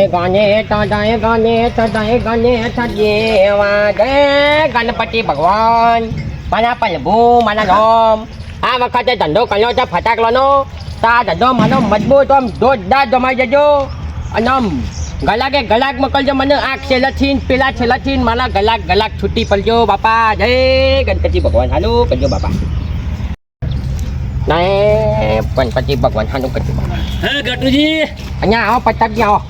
દેવા જય ગણપતિ ભગવાન મારા પ્રભુ મારા નામ આ વખતે ધંધો કર્યો છે ફટાકડાનો તો આ ધંધો મને મજબૂત આમ જોરદાર જમાઈ જજો અને આમ ગલાકે ગલાક મોકલજો મને આ છેલ્લાથી પેલા છેલ્લાથી મારા ગલાક છૂટી પડજો બાપા જય ગણપતિ ભગવાન હાલો કરજો બાપા નહીં ગણપતિ ભગવાન હાલો કરજો હા ગટુજી અહીંયા આવો પટાકી આવો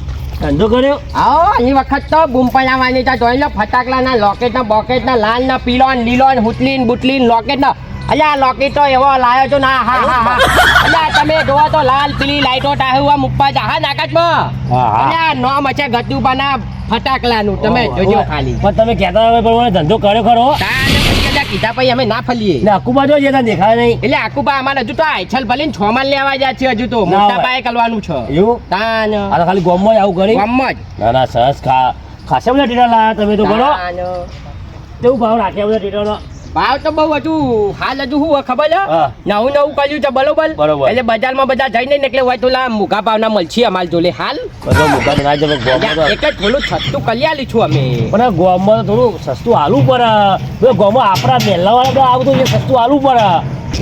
ધંધો કર્યો આવો અહીં વખત તો બૂમ પડાવવાની છે જોઈ લો ફટાકડાના લોકેટના બોકેટના લાલના પીળો લીલો હુટલીન બુટલીન લોકેટના અલ્યા લોકેટ તો એવો લાયો છો ના હા અલ્યા તમે જોવો તો લાલ પીળી લાઈટો ટાહુવા મુપ્પા જા નાકાચમાં અલ્યા નોમ છે ગતુબાના ફટાકડાનું તમે જોજો ખાલી પણ તમે કહેતા હોય પણ ધંધો કર્યો ખરો કીધા પછી અમે ના ફલીએ ને અકુબા જો જતા દેખાય નહીં એટલે આકુબા અમારે હજુ તો આયછલ ભલે 6 માં લેવા જાય છે હજુ તો મોટા પાયે કરવાનું છે એવું તાન આ તો ખાલી ગોમમાં આવું કરી ગમત ના સરસ ખાસા બધા ટીટા લાયા તમે તો બોલો કેવું ભાવ રાખ્યા બધા ટીટાનો ભાવ તો બહુ હજુ હાલ હજુ શું ખબર છે નવું કર્યું છે બરોબર એટલે બજારમાં બધા જઈને એટલે હોય તો મુઘા ભાવના મળશે અમારે જોડે હાલ બધો મુઘા ના જમે ગોમમાં એક જ થોડું સસ્તું કલ્યાલી છું અમે પણ ગોમમાં તો થોડું સસ્તું આલુ પડે ગોમમાં આપણા મેલાવાળા આ બધું સસ્તું આલુ પડે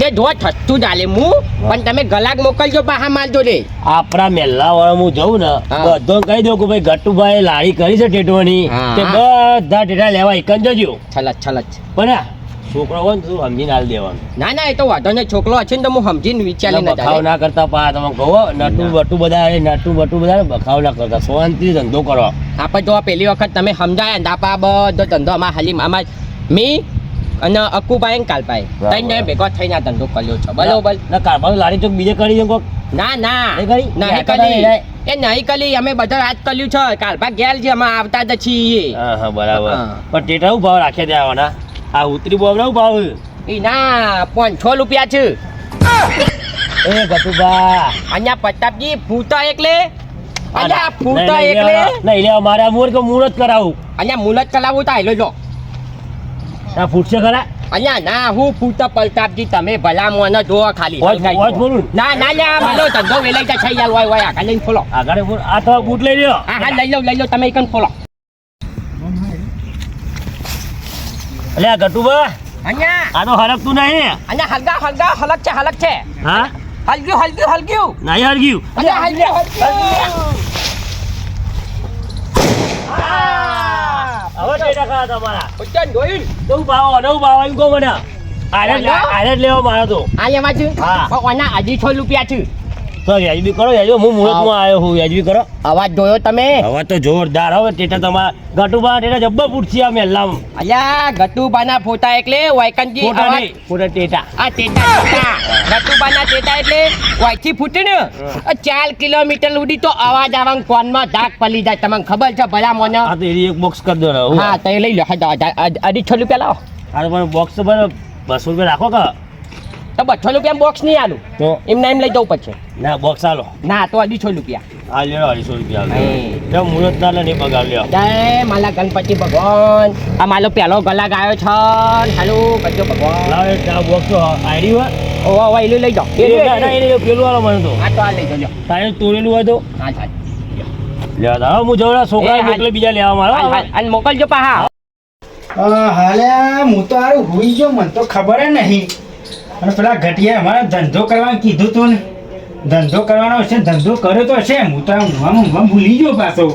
ને જો સસ્તું ચાલે હું પણ તમે ગલાક મોકલજો પાહા માલ જોડે આપણા મેલાવાળા હું જઉં ને બધો કહી દઉં કે ભાઈ ગટ્ટુભાઈ લાડી કરી છે ટેટવાની તે બધા ટેટા લેવા એક જ જજો છલત પણ છોકરો હોય ને તું સમજીને હાલ દેવાનું ના એ તો વાંધો નહીં છોકરો છે ને તો હું સમજીને વિચારીને બખાવ ના કરતા પા તમે કહો નટુ બટુ બધા બખાવ ના કરતા શાંતિથી ધંધો કરો આપણે જો પહેલી વખત તમે સમજાયા ને આપા બધો ધંધો અમાર હાલી અમાર મી અને અકુભાઈ ને કાલભાઈ ત્રણ ભેગો થઈને આ ધંધો કર્યો છે બરોબર ના કારભાઈ લારી ચોક બીજે કરી છે કોક ના એ નહીં કરી અમે બધા આજ કર્યું છે કાલભા ગેલ છે અમે આવતા જ છીએ હા બરાબર પણ ટેટા ભાવ રાખ્યા દેવાના આ ઉતરી બોબરા ભાવ ઈ ના 500 રૂપિયા છે એ ગટુબા અહીંયા પ્રતાપજી ફૂટા એકલે અહીંયા ફૂટા એકલે નહીં લે મારે મોર કે મુહૂર્ત કરાવું અહીંયા મુહૂર્ત કરાવું તો આયલો જો આ ફૂટશે ખરા અહીંયા ના હું ફૂટા પ્રતાપજી તમે ભલા મોને જો ખાલી બોલું ના લે મારો ધંધો વેલાઈ જાય છે યાર હોય આગળ લઈને ખોલો આગળ આ તો બૂટ લઈ લ્યો હા લઈ લો તમે એકન ખોલો અલ્યા ગટુબા અહીંયા આ તો હરકતું નહીં અહીંયા હલક છે હા હલગ્યું નહીં હરગ્યું અહીંયા હલગ્યું હવે ટેટા ખરા તમારા ઉચ્ચન જોઈન તો ભાવ એમ કહો મને આરે લેવા મારો તો આ લેવા છે ઓના 250 રૂપિયા છે તો વ્યાજબી કરો હું મુહૂર્તમાં આવ્યો હું વ્યાજબી કરો અવાજ જોયો તમે હવે તો જોરદાર હવે ટેટા તમારા ગટુબા ટેટા જબ્બર પૂછ્યા અમે લામ અલ્યા ગટુબાના ફોટા એટલે વાયકનજી ફોટા ટેટા આ ટેટા ગટુબાના ટેટા એટલે વાયથી ફૂટે ને 4 કિલોમીટર સુધી તો અવાજ આવન કોનમાં ધાક પલી જાય તમને ખબર છે ભલા મોને આ તો એક બોક્સ કરી દો હા તો લઈ લો 250 રૂપિયા લાવો આ તો બોક્સ તો 200 રૂપિયા રાખો કે તો 200 રૂપિયા બોક્સ નહીં આલું તો એમને એમ લઈ જવું પછી ના બોક્સ આલો ના તો 250 રૂપિયા આ લ્યો 250 રૂપિયા આલો મુહૂર્ત ના લે નહીં બગાડ લ્યો જય માલા ગણપતિ ભગવાન આ મારો પેલો ગલા ગાયો છે હાલો કરજો ભગવાન લાવે આ બોક્સ તો આઈડી હોય ઓ એલું લઈ જાઓ પેલું આલો મને તો હા તો આ લઈ જાઓ તારે તોડેલું હોય તો હા લ્યો હું જવડા છોકરા મોકલે બીજા લેવા મારો અને મોકલજો પાહા હાલે હું તો હારું હોઈ ગયો મને તો ખબર નહીં અને પેલા ઘટિયા અમારે ધંધો કરવાનું કીધું તું ને ધંધો કરવાનો હશે ધંધો કર્યો તો હશે હું તો ઊંઘમાં ભૂલી ગયો પાછો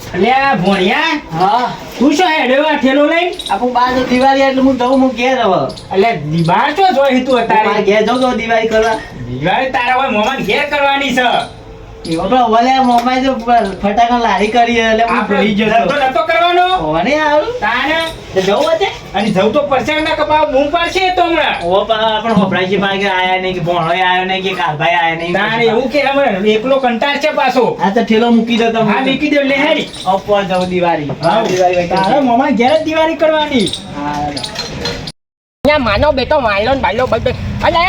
એટલે ભોણિયા હા તું શું હેડ્યો આ ઠેલો લઈ આપણું બાર દિવાળી એટલે હું જઉં હું ઘેર હવે એટલે બહાર તો જોઈ તું અત્યારે ઘેર જાઉં તો દિવાળી કરવા દિવાળી તારા હોય મોમાં ઘેર કરવાની છે ઓલે મોમાઈ જો ફટાકડા લારી કરી એટલે આ ભૂલી ગયો ધંધો નતો કરવાનો ઓને આવું તાને જવું હશે અને જવું તો પરસાળ ના કપાવ બૂમ પાડશે તો હમણાં ઓ પણ હોપરાઈ છે કે આયા નહીં કે ભણો આયો નહીં કે કાલભાઈ આયા નહીં તાને એવું કે અમે એકલો કંટાળ છે પાછો આ તો ઠેલો મૂકી દો તમે હા મૂકી દે લે હેડી ઉપર જવું દિવાળી તારે મોમાં ઘેર જ દિવાળી કરવાની અહીંયા માનો બેટો માયલો ને બાયલો બધો અલે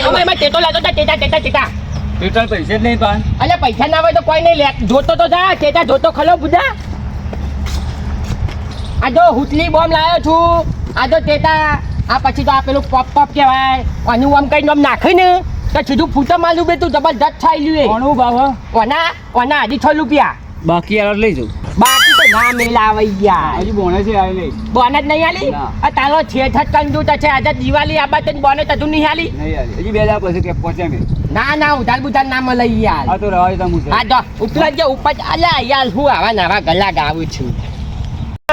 અમારે ટેટો લાગતો ટેટા પેટ્રોલ પૈસે જ નહીં પાન અલે પૈસા ના હોય તો કોઈ નહીં લે જોતો તો જા ટેટા જોતો ખલો બુધા આ જો હુટલી બોમ્બ લાવ્યો છું આ જો ટેટા આ પછી તો આ પેલું પોપ કહેવાય આનું આમ કઈ નામ નાખે ને તો સીધું ફૂટા માલું બે તું જબરજસ્ત થઈ લ્યું કોનું ભાવ ઓના હજી 6 રૂપિયા બાકી યાર લઈ જાઉં બાકી તો ના મેલાવે યાર હજી બોનસ આવી નહીં બોનસ નહીં આલી ના. આ તારો છેઠ કંજુ તો છે આજે દિવાળી આ બાદ બોનસ હજુ નહીં આલી હજી 2000 પછી કે પહોંચે મેં ના ઉધાર બુધાર ના મળે યાર તો રવા દે હું આ તો ઉપલા જે ઉપર અલ્યા યાર હું આવા નવા ગલા ગાવું છું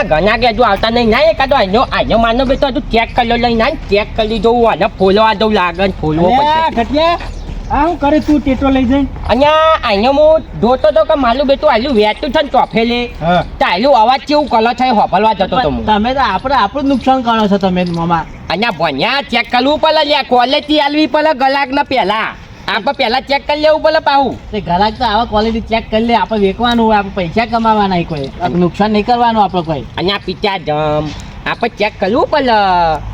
ઘણા કે હજુ આવતા નહીં ના એકાદો આનો માનો બે તો હજુ ચેક કરી લો લઈને ચેક કરી લીધો હું આને ફોલવા દઉં લાગે ને ફોલવો પડશે ઘટિયા આ હું કરે તું ટેટો લઈ જઈને અહીંયા અહીંયા હું જોતો તો કે માલું બેટું આયલું વેચતું છે ને ચોફેલે હા તો આયલું અવાજ કેવું કલર છે હોપલવા જતો તો હું તમે તો આપણું નુકસાન કરો છો તમે મામા અહીંયા ભણ્યા ચેક કરવું પડે લ્યા ક્વોલિટી આલવી પડે ગલાકને પહેલા આપણે પહેલા ચેક કરી લેવું પડે પાહું તે ગ્રાહક તો આવા ક્વોલિટી ચેક કરી લે આપણે વેચવાનું હોય આપણે પૈસા કમાવાના હોય કોઈ આપણે નુકસાન નહીં કરવાનું આપણે કોઈ અહીંયા પીચા જમ આપણે ચેક કરવું પડે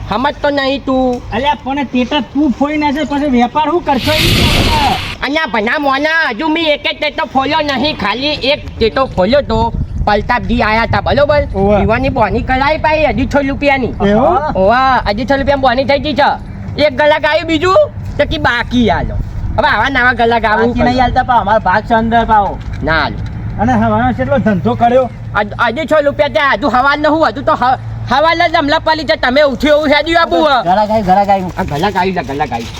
સમજ તો નહીં તું અલ્યા પણ ટેટા તું ફોડી નાખે પછી વેપાર શું કરશો અહીંયા ભના મોના હજુ મેં એક જ ટેટો ફોલ્યો નહીં ખાલી એક ટેટો ફોલ્યો તો પલતાપજી આયા હતા બરોબર ઓવે. દીવાની બોની કરાવી પાઈ 250 રૂપિયાની એવું? ઓવા 250 રૂપિયા બોની થઈ ગઈ છે એક ગલાક આવ્યું બીજું તો કે બાકી આલો હવે આવા નવા ગલાક આવું બાકી નહીં હાલતા પાવ અમારો ભાગ છે અંદર પાવો ના આલો અને હવાનો કેટલો ધંધો કર્યો 250 રૂપિયા ત્યાં હજુ હવાલ ન હું હજુ તો હવાલ જ અમલા પાલી છે તમે ઉઠ્યો એવું હેડ્યું આપું ઘરાક આવી આ ગલાક આવી જા ગલાક આવી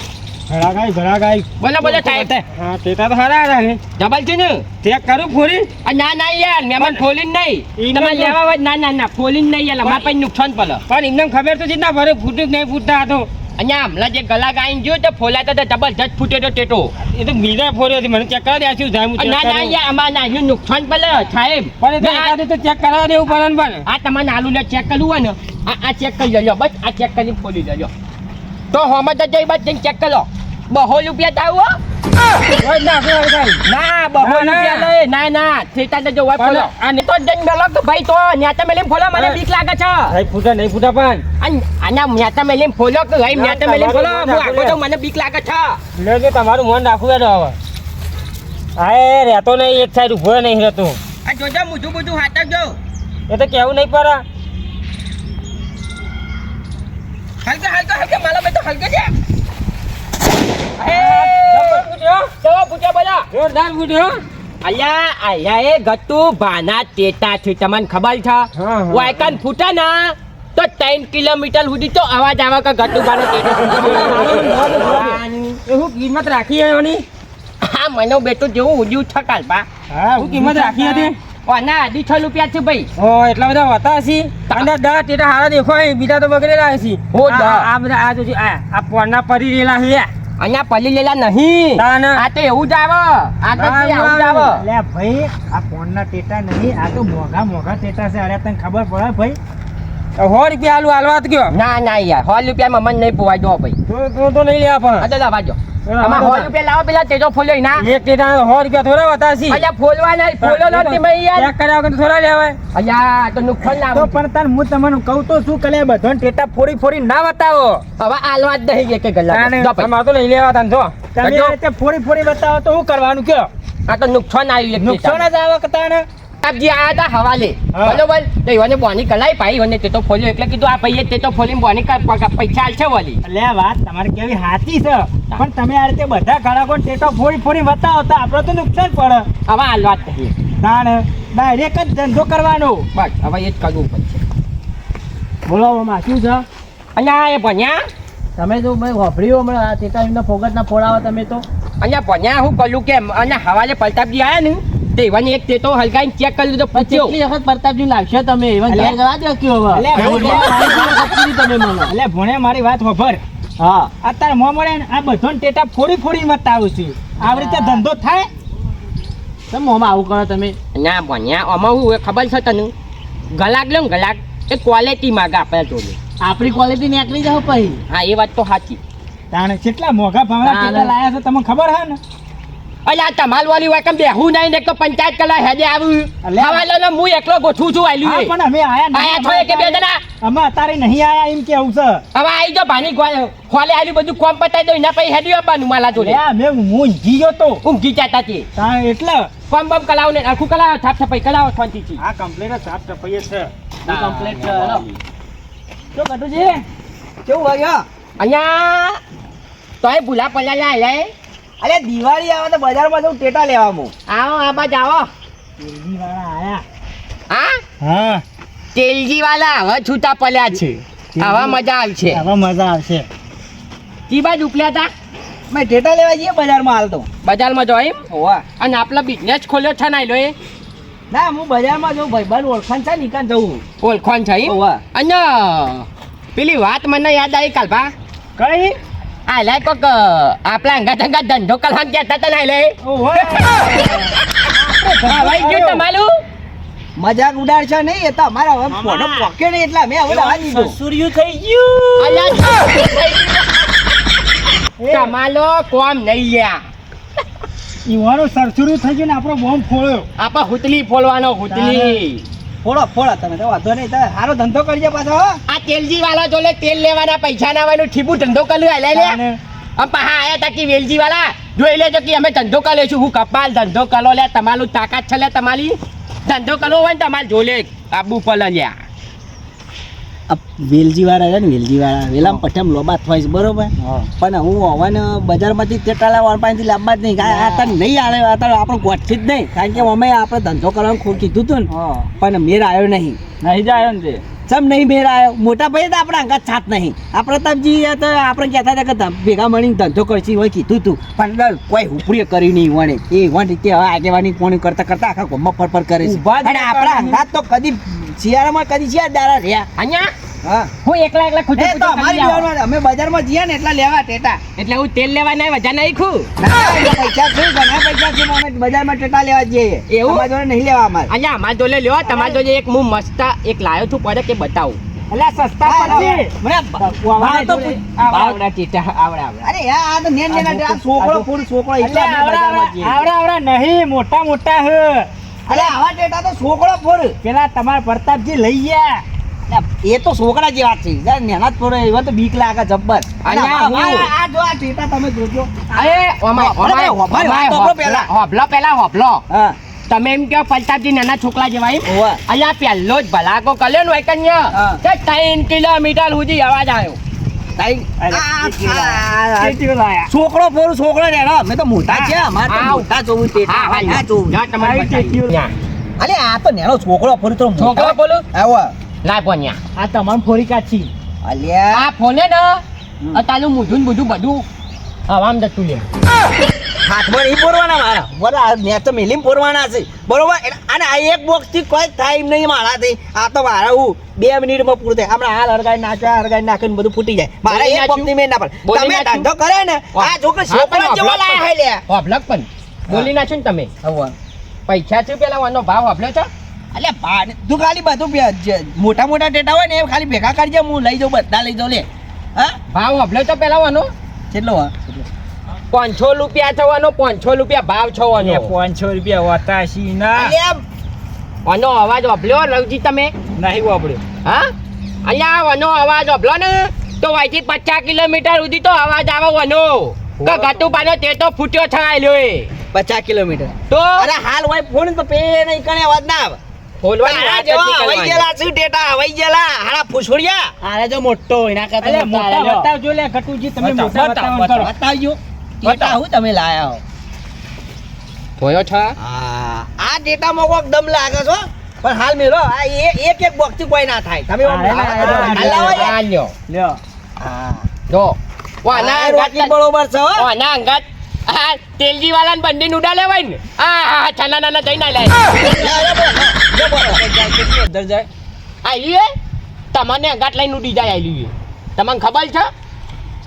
ઘરા ગાય બોલો સાહેબ હા ટેટા તો સારા હતા ને ડબલ છે ને ચેક કરું ફોડી આ ના યાર મહેમાન ખોલીને નહીં તમે લેવા હોય ના ખોલીને નહીં યાર અમારા પાસે નુકસાન પડે પણ એમને ખબર તો ના ભરે ફૂટ્યું નહીં ફૂટતા હતો અહીંયા હમણાં જે ગલા ગાઈને જોયો તો ફોલાતા તો જબરજસ્ત ફૂટ્યો તો ટેટો એ તો બીજા ફોડ્યો હતી મને ચેક કરાવી શું થાય ના યાર અમારે ના એનું નુકસાન પડે સાહેબ પણ એ તો ચેક કરાવવા દેવું પડે ને પણ આ તમારે આલુ ને ચેક કરવું હોય ને આ ચેક કરી લેજો બસ આ ચેક કરીને ખોલી લેજો તો હોમાં તો જઈ બસ જઈને ચેક કરો 200 રૂપિયા દાવો ના 200 રૂપિયા લે ના થેટા દેજો હોય ફોલો અને તો જઈને ગલો કે ભાઈ તો ન્યાતા મેલીને ફોલો મને બીક લાગે છે નહીં ફૂટા પણ આના ન્યાતા મેલીને ફોલો કે ભાઈ ન્યાતા મેલીને ફોલો હું આખો તો મને બીક લાગે છે લેજો તમારું મન રાખવું હેડો હવે હા રહેતો નહીં એક સાઈડ ઉભો નહીં રહેતો આ જોજો મુઠું બધું હાથજો એ તો કેવું નહીં પડે હલકે માલો બે તો હલકે છે પૂછ્યો બોલા જોરદાર ફૂટ્યો અલ્યા એ ગટ્ટુ ભાના ટેટા છે તમને ખબર છે હા. વાયકન ફૂટે ને તો 3 કિલોમીટર સુધી તો અવાજ આવે કે ગટ્ટુ ભાનો ટેટો એવું કિંમત રાખી એની હા મને બેટું જેવું ઉડ્યું છે કાલબા હા હું કિંમત રાખી હતી ઓના 250 રૂપિયા છે ભાઈ ઓ એટલા બધા હતા હસી અને 10 ટેટા હારા દેખો બીજા તો બગડેલા હસી હો, દસ. આ બધા આ જોજી આ પોરના પરી રેલા છે અહીંયા પલ્લી લેલા નહીં તાના. આ તો એવું જ આવે આ તો આવું જ આવે લે ભાઈ આ ફોનના ટેટા નહીં આ તો મોઘા ટેટા છે અરે તને ખબર પડે ભાઈ 100 રૂપિયા આલુ હાલવા તો કયો ના યાર 100 રૂપિયામાં મને નહીં પોવાય જો ભાઈ તો નહીં લેવા પણ અરે લાવાજો આમાં 100 રૂપિયા લાવો પેલા તેજો ફોલ્યો ના એક ટેટા 100 રૂપિયા થોડા હતા હસી અલ્યા ફોલવા નહીં ફોલો નથી ભાઈ યાર ચેક કર્યા વગર થોડા લેવાય અલ્યા તો નુકસાન ના તો પણ તાર હું તમને કહું તો શું કરે બધો ટેટા ફોડી ના બતાવો હવે આલવા જ નહીં કે ગલ્લા તમારે તો નહીં લેવા તને જો તમે જો. આ રીતે ફોડી બતાવો તો શું કરવાનું કયો આ તો નુકસાન આવ્યું એક નુકસાન જ આવે કે તાને આપજી આ હતા હવાલે હા. બરોબર તો ઈવને બોની કલાઈ પાઈ ઈવને તે તો ફોલ્યો એટલે કીધું આ ભાઈએ તે તો ફોલીને બોની પૈસા આલશે વળી એટલે આ વાત તમારી કેવી સાચી છે પણ તમે આ રીતે બધા ઘરાકો ટેટો ફોડી બતાવો તો આપણે તો નુકસાન પડે હવે આલવા જ નહીં તાને ડાયરેક્ટ જ ધંધો કરવાનો બસ હવે એ જ કરવું પડશે બોલો માં શું છે અહીંયા એ ભણ્યા તમે તો મેં વાપર્યું હમણાં આ ટેટા એમના ફોગટ ના ફોડાવો તમે તો અહીંયા ભણ્યા હું કર્યું કે અને હવાલે પલતાપજી આવ્યા ને તે ઈવને એક તે તો હલકાઈને ચેક કરી લીધો પૂછ્યો કેટલી વખત પ્રતાપજી લાવશો તમે એવન અલ્યા. ઘેર જવા દો કયો હવે અલ્યા, એવું ભાઈ, વખત કીધી તમે મને એટલે ભણે મારી વાત હોભર હા અત્યારે મોં મળે ને આ બધો ટેટા ફોડી મત આવું છું આવી રીતે ધંધો થાય તમે મોમાં આવું કરો તમે ના ભણ્યા આમાં હું ખબર છે તને ગલાક લો ને ગલાક એ ક્વોલિટી માગે આપણે જોડે આપણી ક્વોલિટી નીકળી જાવ પછી હા એ વાત તો સાચી તાણે કેટલા મોંઘા ભાવના તાણે. ટેટા લાયા છે તમને ખબર હે ને અલ્યા તમાલ વાળી હોય કેમ બેહું નહીં ને એક તો પંચાયત કલા હેડે આવ્યું અલ્યા. હવાલે ને હું એકલો ગોઠવું છું હા, આલ્યું પણ અમે આયા છો એક બે જણા અમે અત્યારે નહીં આયા એમ કેવું છે હવે આવી જો ભાની ખોલે આલ્યું બધું કોમ પતાઈ દો એના પછી હેડ્યું આપવાનું માલા જોડે લે મેં હું ઊંઘી ગયો તો ઊંઘી જતા તે તાણે એટલે કોમ બમ કલાવો ને આખું કલાવો થાપ થપાઈ કલાવો શાંતિથી આ કમ્પ્લેટ સાફ સફાઈ જ છે કમ્પ્લીટ છે હેલો. શું કટુજી કેવું વાગ્યા અહીંયા તોય ભૂલા પલ્લા લે લે અરે દિવાળી આવે તો બજારમાં જઉં ટેટા લેવા હું. આવો આ બાજુ આવો હા હા તેલજી વાળા હવે છૂટા પડ્યા છે હવે મજા આવશે હવે મજા આવશે. કી બાજુ ઉપલ્યા હતા મેં ટેટા લેવા જઈએ બજારમાં હાલ તો. બજારમાં જો એમ હોવા અને આપલા બિઝનેસ ખોલ્યો છે ને એ ના હું બજારમાં જઉં ભાઈબંધ ઓળખાણ છે નીકાન જવું. ઓળખોન છે એમ હોવા અને પેલી વાત મને યાદ આવી કાલભા કઈ આ લે કોક આપણા અંગાત અંગાત ધંધો કરવા કહેતા હતા ને લે ભાઈ ગયું તમારું મજાક ઉડાડશો નહીં એ તો અમારા હવે ફોટો પોકે નહીં એટલે અમે હવે દવા દીધું. સસુરિયું થઈ ગયું. અલ્યા તમારો કોમ નહીં લ્યા ઈવાનું સરસુરું થઈ ગયું ને આપણો બોમ્બ ફોડ્યો. આપા હુતલી ફોલવાનો હુતલી ફોડો ફોડો તમે તો વાંધો નહીં તમે સારો ધંધો કરજો પાછો હો. આ તેલજી વાળા જોલે તેલ લેવાના પૈસા ના આવવાનું ઠીબુ ધંધો કરી લે લે પા હા આયા તા કે વેલજી વાળા જોઈ લેજો કે અમે ધંધો કરી લેશું હું કપાલ ધંધો કરો લે તમારું તાકાત છે લે તમારી ધંધો કરવો હોય ને તમારે જોલે આબુ પલ લ્યા વેલજી વાળા છે ને વેલજી વાળા વેલામ પઠામ લોબા થાય છે બરોબર પણ હું હવાને બજારમાંથી તેટાલા વાળ પાસેથી લાવવા જ નહીં આ તને નહીં આવે અત્યારે આપણે ગોઠથી જ નહીં કારણ કે અમે આપણે ધંધો કરવાનું ખૂબ કીધું હતું ને પણ મેર આવ્યો નહીં નહીં જાય ને તે. સમ નહીં મેર આવ્યો મોટા ભાઈ તો આપણે અંગાત સાથ નહીં આપણે તમજી તો આપણે કહેતા હતા કે ભેગા મળીને ધંધો કરશી હોય કીધું હતું પણ કોઈ ઉપરી કરી નહીં વણે એ વણ રીતે હવે આગેવાની કોણ કરતા કરતા આખા ગોમમાં ફરફર કરે છે અને આપણા અંગાત તો કદી શિયાળામાં કદી શિયાળ દાડા રહ્યા અહીંયા હા હું એકલા એકલા ખુદ એ તો અમારી જીવનમાં અમે બજારમાં જઈએ ને એટલા લેવા ટેટા એટલે હું તેલ લેવા નહીં વજા નહીં ખું ના એટલે પૈસા છે ઘણા પૈસા છે અમે બજારમાં ટેટા લેવા જઈએ એવું? અમારા જોડે નહીં લેવા અમારે અહીંયા અમાર જોડે લ્યો તમારા જોડે એક હું મસ્ત એક લાયો છું પડે કે બતાવું અલ્યા સસ્તા પડશે. મને ભાવ તો આવડા ટીટા આવડા આવડા અરે યાર આ તો નેન નેના ટેટા છોકરો ફૂલ છોકરો એટલે અમે બજારમાં જઈએ આવડા નહીં મોટા મોટા હ. અરે આવા ટેટા તો છોકરો ફૂલ પેલા તમારા પ્રતાપજી લઈ ગયા. એ તો છોકરા જેવા છે યાર નેના જ ફોડે એવા તો બીક લાગે જબ્બર અહીંયા હું- આ જો આ ટેટા તમે જોજો અરે ઓમાય ઓમાય હોભળ, ઓમાય હોભળો પહેલા. પેલા હોભળો હા તમે એમ કહો પલતાજી નાના છોકરા જેવા એમ હોવા અહીંયા પહેલો જ ભલાકો કર્યો ને કન્યા હા. તે 3 કિલોમીટર સુધી અવાજ આવ્યો કેટલી લાયા? છોકરો ફોડું છોકરો નેનો અમે તો મોટા છે અમારે તો આવ. મોટા જોવું ટેટા હા ના જોવું જા તમારે બતાવી. ન્યા. અલે આ તો નેનો છોકરો ફોડું તો છોકરો બોલું આવો લાય પોન્યા આ તમામ ફોરી કાચી. અલ્યા આ ફોને ને તારું મૂઢું ને બધું બધું હવામ જતું લે હાથમાં નહીં પોરવાના મારા બરાબર ને તો મેલીમ પોરવાના છે બરોબર અને આ એક બોક્સ થી કોઈ થાય એમ નહીં મારાથી આ તો મારા હું 2 મિનિટમાં પૂરું થાય હમણાં હાલ હરગાઈ નાખે ને બધું ફૂટી જાય મારા એક બોક્સ ની મેં ના પડે બોલી તમે નાખ્યું? ધંધો કરે ને આ છોકરો છોકરા જેવો લાયા હે લે હોભલક પણ બોલી નાખ્યું ને તમે હવે પૈસા છે પેલા વાનો ભાવ હોભલ્યો છે અલ્યા તું ખાલી બધું મોટા મોટા ટેટા હોય ને એ ખાલી ભેગા કરજે હું લઈ જાઉં બધા લઈ જાઉં લે હા ભાવ હોભલ્યો તો પેલા વાનો કેટલો હા 500 રૂપિયા થવાનો 500 રૂપિયા ભાવ થવાનો 500 રૂપિયા હોતા શી ના અલ્યા આનો અવાજ હોભલ્યો રવજી તમે નહીં વાપર્યો. હા અહીંયા વાનો અવાજ હોભલો ને તો અહીંથી 50 કિલોમીટર સુધી તો અવાજ આવે વાનો કે ગતુપાનો તે તો ફૂટ્યો છાયલો એ 50 કિલોમીટર તો અરે હાલ હોય ફોન તો પે નહીં કણે અવાજ ના આવે બોલવાની વાત નથી હવાઈ કરવાની. ગયેલા શું ટેટા હવાઈ ગયેલા હારા ફૂસફુડિયા આરે જો મોટો એના કરતા અલ્યા મોટા મોટા બતાવજો લે કટુજી તમે બતાવો, મોટા બતાવો, બતાવો કરો. બતાવજો ટેટા હું તમે લાયા હો જોયો છે આ ટેટામાં કોક દમ લાગે છો પણ હાલ મેલો આ એક એક બોક્સ થી કોઈ ના થાય તમે અરે ના, હાલ લાવો યાર. આ લ્યો લ્યો. હા જો વાના આ રોટલી બરોબર છે હો વાના અંગત આ તેલજી વાળાને બંડી ઉડા લેવાય ને આ છાના નાના જઈને લે અંદર જાય આઈ તમને અંગાટ લઈને ઉડી જાય આઈ તમને ખબર છે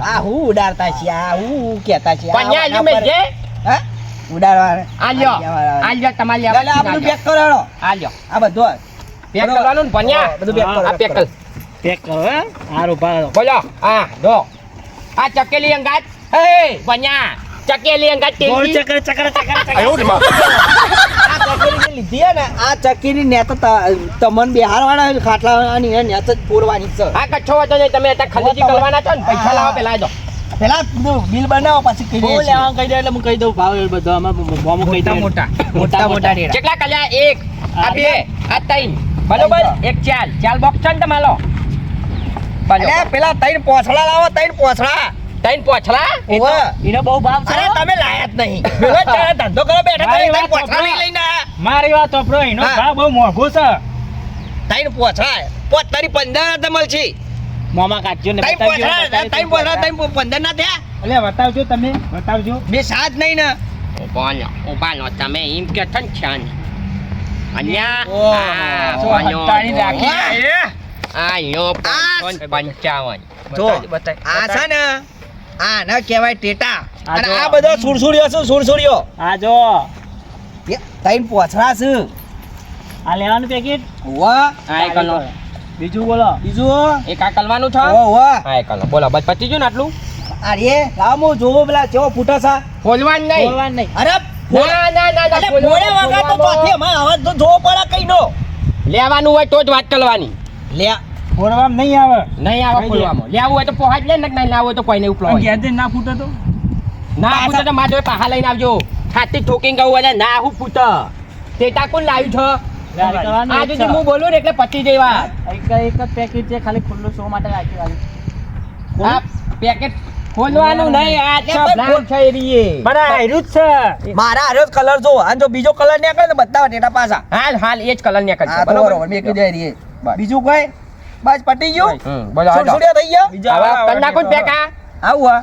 આ હું ઉડાડતા છે આ હું કહેતા છે પણ ન્યા લ્યો મેં જે હા ઉડાડવા આ લ્યો તમારી લે આ બધું પેક કરો હેડો આ લ્યો આ બધું પેક કરવાનું ને ભણ્યા બધું પેક કરો આ પેક કર પેક કરો હે હારું ભારો. બોલો હા જો આ ચકેલી અંગાત એ ભણ્યા ચકેલી અંગાત બોલ તેલજી ચકર ચકર ચકર ચકર. આ ચકીની લીધી હે ને આ ચકીની નેત તમન બિહારવાળા ખાટલાની હે નેત જ પૂરવાની છે આ કચ્છો વાતો નહીં તમે અત્યારે ખરીદી કરવાના છો ને પૈસા લાવો પેલા દો પેલા બધું બિલ બનાવો પછી કહી બહુ દઈએ લેવા કહી દે એટલે હું કહી દઉં ભાવ એ બધો આમાં બોમ્બ કહી દઉં મોટા મોટા મોટા ટેટા કેટલા કલ્યા એક આ બે આ ત્રણ બરોબર એક ચાલ બોક્સ છે ને તમારો અરે પેલા ત્રણ પોછડા લાવો ત્રણ પોછડા તૈન પોછલા એનો બહુ ભાવ છે અરે તમે લાયા જ નહીં પેલો ચાલે ધંધો કરો બેઠા મારી તઈ વાત પોછા સાંભળો. લઈને આયા. મારી વાત સાંભળો, એનો હા. ભાવ બહુ મોંઘો છે. તઈ પોછા તારી 15 મળશે મોમાં કાઢજો ને તઈ બતાવજો, પોછા બતાવી તઈ પોછા તઈ 15 ના થયા એટલે બતાવજો તમે, બતાવજો. બે સાત નહીં ને ઉભાનો તમે એમ કે છો ને છાન અહીંયા ઓહો. આ શું આનો હંતાડી રાખી ઓહો. આ યો 55 જો આ છે ને આ ના કહેવાય ટેટા આ અને જો. આ બધો સુરસુરીઓ છે સુરસુરીઓ આ જો તઈ પોછડા છે આ લેવાનું પેકેટ વાહ આ એકલો બીજું બોલો બીજું એક આ કલવાનું છે વાહ વાહ આ એકલો બોલો બસ પતી ગયું ને આટલું અરે લાવ હું જોવો પેલા કેવો ફૂટા છે ખોલવાનું નહીં બોલવાનું નહીં અરે ના ના ના ના અરે ખોલવાનું, મોડે વગર તો ખોલવાનું. પાછી અમારે અવાજ તો જોવો પડે કઈ નો લેવાનું હોય તો જ વાત કરવાની લે ફોડવામાં નહીં આવે. નહીં આવે ખોલવામાં લેવું હોય તો પોહાજ લે ને નહીં લેવું હોય તો કોઈને ઉપલો પણ ઘેર જઈને ના ફૂટે તો? ના ફૂટે તો મારા જોડે પાહા લઈને આવજો ખાતી ઠોકીને કહું અને ના હું ફૂટ તેટા કોણ લાવ્યું છે ગાડી કરવાનું આ જ સુધી છે. હું બોલું ને એટલે પતી જઈ વાત એક જ પેકેટ છે ખાલી ખુલ્લું શો માટે રાખી વાળી આ પેકેટ ખોલવાનું નહીં આ છે પણ બ્રાન્ડ છે એરીએ પણ આ હાર્યું જ છે. મારા હારો કલર જો અને જો બીજો કલર ને કરે તો બધા ટેટા પાછા હાલ હાલ એ જ કલર ને કરજો હા તો બરોબર મેં કીધું યાર એ બસ. બીજું કોઈ બસ પટી ગયું બોલો હાલો. સુરસુરીઓ થઈ ગયા હવે કરી નાખો ને પેકા આવું હા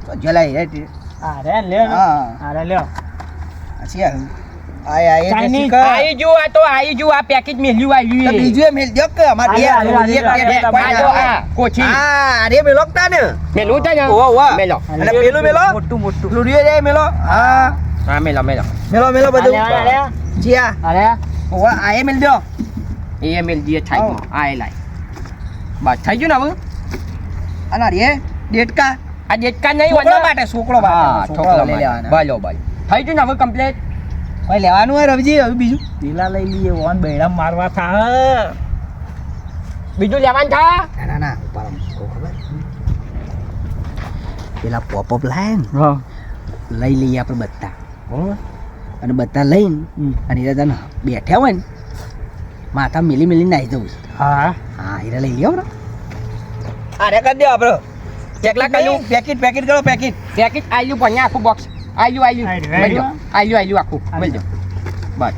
તો જલાઈ રે અરે લ્યો ને. હા અરે લ્યો પછી આય આય Chinese. આઈ જો આ તો આઈ જો આ પેકેજ મેલ્યું આવ્યું એ. બીજું એ મેલ દો કે અમાર બે આલે, આલે, એક આલે, એક આલે, આ જો આ કોચી હા અરે મેલો તા ને મેલું છે ને ઓહો વાહ મેલો અને પેલું મેલો મોટું મોટું લુડિયો જાય મેલો હા હા મેલો મેલો મેલો બધું અરે જીયા અરે ઓવા આય મેલ દો એ મેલ દીએ થાય આ એ લાય બસ થઈ ગયું ને હવે અને રે ડેટકા આ દેડકા નહીં છોકરો વના? માટે છોકરો હા માટે છોકરો લઈ લેવાના બોલો બોલો થઈ ગયું ને હવે કમ્પ્લીટ કોઈ લેવાનું હોય રવિજી હવે બીજું પેલા લઈ લઈએ, ઓન બૈરા મારવા થાય. બીજું લેવાનું થા ના ના ના ઉપર આમ કહું ખબર પેલા પોપઅપ લાયા ને લઈ લઈએ આપણે બધા અને બધા લઈને અને એ તને બેઠા હોય ને માથા મિલી મિલી નાહી જવું છે. હા હા હીરા લઈ લ્યો ને અરે કરી દો આપણે કેટલા કર્યું? પેકેટ કરો પેકેટ પેકેજ આલ્યું પણ અહીંયા આખું બોક્સ આલ્યું આલ્યું, મળજો આલ્યું આખું મળજો બસ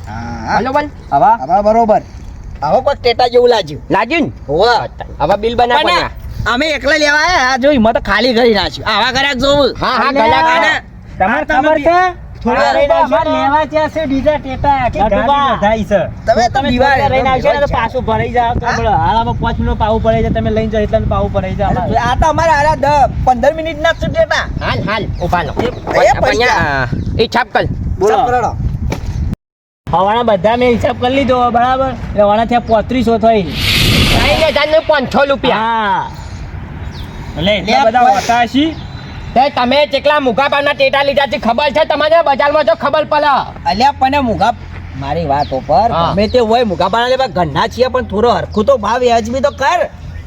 હા હલો બોલ હવે હવે બરોબર હવે કોઈ ટેટા જેવું લાગ્યું લાગ્યું ને હોવા હવે બિલ બનાવ પણ અમે એકલા લેવા આયા આ જોઈ મેં તો ખાલી કરી નાખ્યું આવા કર્યા જોવું હા હા અલ્યા. ગલા અને તમારે ખબર છે? થોડા હા, રહીને અમાર આવશો ને, લેવા ત્યાં છે બીજા ટેટા કે ગાડી ગટુબા. વધાઈ છે. તમે તો તમે દિવાળી થોડા રહીને આવશો ને તો પાછું ભરાઈ જાવ તો બોલો હાલ આમાં 5 મિનિટ પાવું પડે છે તમે લઈને જાઓ એટલે પાવું પડે છે અમારે. આ તો અમારે આરા 15 મિનિટ ના જ ટેટા હાલ હાલ ઉભા નો એ પૈસા. એ છાપ કર બોલો. સબ કરડો. હવાના બધા મેં હિસાબ કરી લીધો બરાબર એટલે વાણા થયા 3500 થઈ 5,000 રૂપિયા હા એટલે એટલા બધા હોતા હશી? તે તમે કેટલા મુગા ભાવના ટેટા લીધા છે ખબર છે તમારે બજારમાં જો ખબર પડે અલ્યા પણ મુગા મારી વાત ઉપર હા. ગમે તે હોય મુગા પાણા લેવા ઘરના છીએ પણ થોડો હરખું તો ભાવ વ્યાજબી તો કર